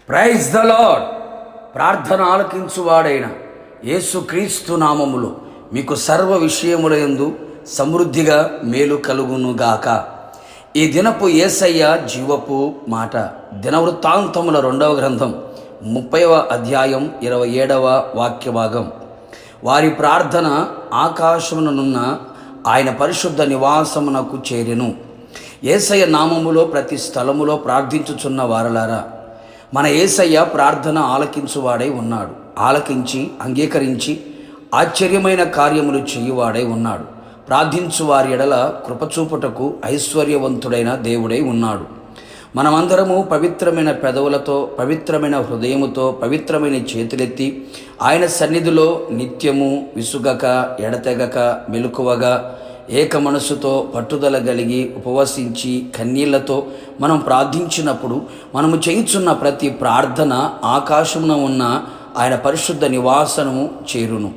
Praise the lord. ప్రార్థన ఆలకించువాడైన యేసుక్రీస్తు నామములో మీకు సర్వ విషయములందు సమృద్ధిగా మేలు కలుగునుగాక. ఈ దినపు యేసయ్య జీవపు మాట. దినవృత్తాంతముల 2వ గ్రంథం 30వ అధ్యాయం 27వ వాక్య భాగం. వారి ప్రార్థన ఆకాశముననున్న ఆయన పరిశుద్ధ నివాసమునకు చేరెను. యేసయ్య నామములో ప్రతి స్థలములో ప్రార్థించుచున్న వారలారా, మన యేసయ్య ప్రార్థన ఆలకించువాడై ఉన్నాడు. ఆలకించి అంగీకరించి ఆశ్చర్యమైన కార్యములు చేయువాడై ఉన్నాడు. ప్రార్థించు వారి ఎడల కృపచూపుటకు ఐశ్వర్యవంతుడైన దేవుడై ఉన్నాడు. మనమందరము పవిత్రమైన పెదవులతో, పవిత్రమైన హృదయముతో, పవిత్రమైన చేతులెత్తి ఆయన సన్నిధిలో నిత్యము విసుగక, ఎడతెగక, మెలకువగా, ఏక మనసుతో, పట్టుదల కలిగి, ఉపవసించి, కన్నీళ్లతో మనం ప్రార్థించినప్పుడు మనము చేయుచున్న ప్రతి ప్రార్థన ఆకాశమున ఉన్న ఆయన పరిశుద్ధ నివాసనము చేరును.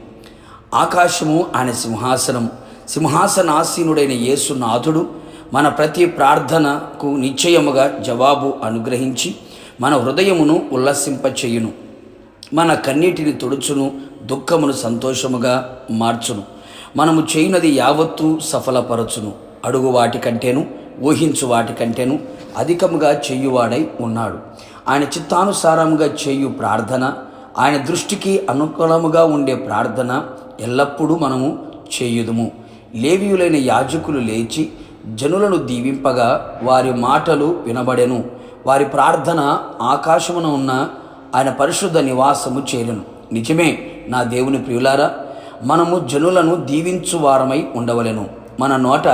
ఆకాశము ఆయన సింహాసనము. సింహాసనాసీనుడైన యేసునాథుడు మన ప్రతి ప్రార్థనకు నిశ్చయముగా జవాబు అనుగ్రహించి మన హృదయమును ఉల్లసింపచేయును. మన కన్నీటిని తుడుచును, దుఃఖమును సంతోషముగా మార్చును. మనము చేయనది యావత్తు సఫలపరచును. అడుగు వాటికంటేను, ఊహించు వాటికంటేను అధికముగా చేయువాడై ఉన్నాడు. ఆయన చిత్తానుసారముగా చేయు ప్రార్థన, ఆయన దృష్టికి అనుకూలముగా ఉండే ప్రార్థన ఎల్లప్పుడూ మనము చేయుదుము. లేవీయులైన యాజకులు లేచి జనులను దీవింపగా వారి మాటలు వినబడెను. వారి ప్రార్థన ఆకాశమున ఉన్న ఆయన పరిశుద్ధ నివాసము చేరెను. నిజమే నా దేవుని ప్రియులారా, మనము జనులను దీవించు వారమై ఉండవలెను. మన నోట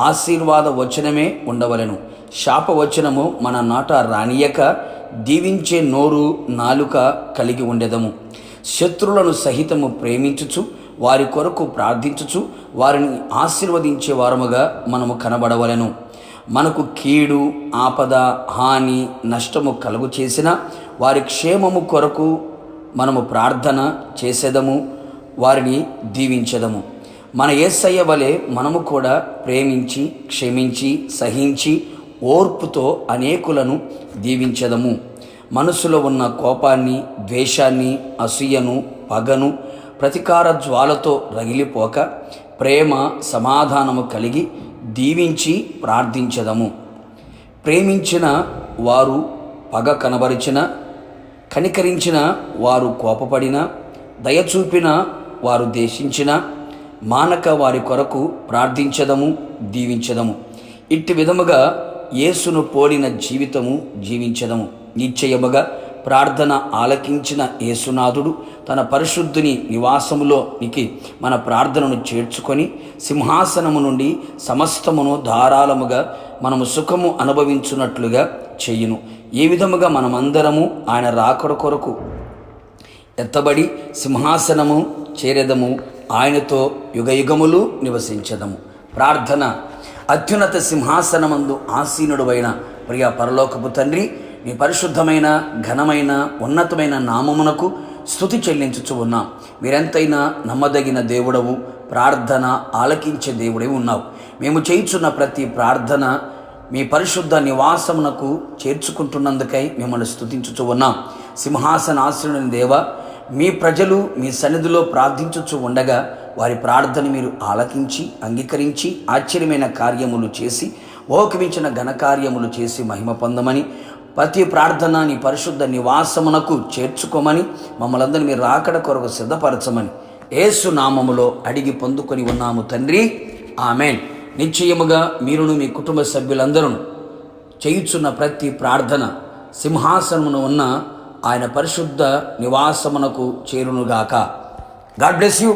ఆశీర్వాద వచనమే ఉండవలెను. శాప వచనము మన నోట రానియక దీవించే నోరు, నాలుక కలిగి ఉండెదము. శత్రులను సహితము ప్రేమించుచు, వారి కొరకు ప్రార్థించుచు, వారిని ఆశీర్వదించే వారముగా మనము కనబడవలెను. మనకు కీడు, ఆపద, హాని, నష్టము కలుగు చేసిన వారి క్షేమము కొరకు మనము ప్రార్థన చేసేదము, వారిని దీవించదము. మన యేసయ్య వలె మనము కూడా ప్రేమించి, క్షమించి, సహించి, ఓర్పుతో అనేకులను దీవించదము. మనసులో ఉన్న కోపాన్ని, ద్వేషాన్ని, అసూయను, పగను, ప్రతీకార జ్వాలతో రగిలిపోక ప్రేమ, సమాధానము కలిగి దీవించి ప్రార్థించదము. ప్రేమించిన వారు పగ కనబరిచిన, కనికరించిన వారు కోపపడిన, దయచూపిన వారు దేశించిన, మానక వారి కొరకు ప్రార్థించదము, దీవించదము. ఇట్టి విధముగా యేసును పోలిన జీవితము జీవించదము. నిశ్చయముగా ప్రార్థన ఆలకించిన యేసునాథుడు తన పరిశుద్ధుని నివాసములోనికి మన ప్రార్థనను చేర్చుకొని సింహాసనము నుండి సమస్తమును ధారాళముగా మనము సుఖము అనుభవించున్నట్లుగా చేయును. ఏ విధముగా మనమందరము ఆయన రాకడ కొరకు ఎత్తబడి సింహాసనము చేరెదము, ఆయనతో యుగయుగములు నివసించదము. ప్రార్థన. అత్యున్నత సింహాసనమందు ఆసీనుడైన ప్రియ పరలోకపు తండ్రి, నీ పరిశుద్ధమైన, ఘనమైన, ఉన్నతమైన నామమునకు స్తుతి చెల్లించుచు ఉన్నాం. మీరెంతైనా నమ్మదగిన దేవుడవు, ప్రార్థన ఆలకించే దేవుడే ఉన్నావు. మేము చేయుచున్న ప్రతి ప్రార్థన మీ పరిశుద్ధ నివాసమునకు చేర్చుకుంటున్నందుకై మిమ్మల్ని స్తుతించుచు ఉన్నాం. సింహాసనాసీనుడైన దేవా, మీ ప్రజలు మీ సన్నిధిలో ప్రార్థించుచు ఉండగా వారి ప్రార్థన మీరు ఆలకించి, అంగీకరించి ఆశ్చర్యమైన కార్యములు చేసి, ఓకమించిన ఘనకార్యములు చేసి మహిమ పొందమని, ప్రతి ప్రార్థన నీ పరిశుద్ధ నివాసమునకు చేర్చుకోమని, మమ్మల్ందరినీ మీరు రాకడ కొరకు సిద్ధపరచమని యేసు నామములో అడిగి పొందుకొని ఉన్నాము తండ్రి, ఆమేన్. నిశ్చయముగా మీరును మీ కుటుంబ సభ్యులందరూ చేయుచున్న ప్రతి ప్రార్థన సింహాసనమును ఉన్న ఆయన పరిశుద్ధ నివాసమునకు చేరునుగాక. God bless you.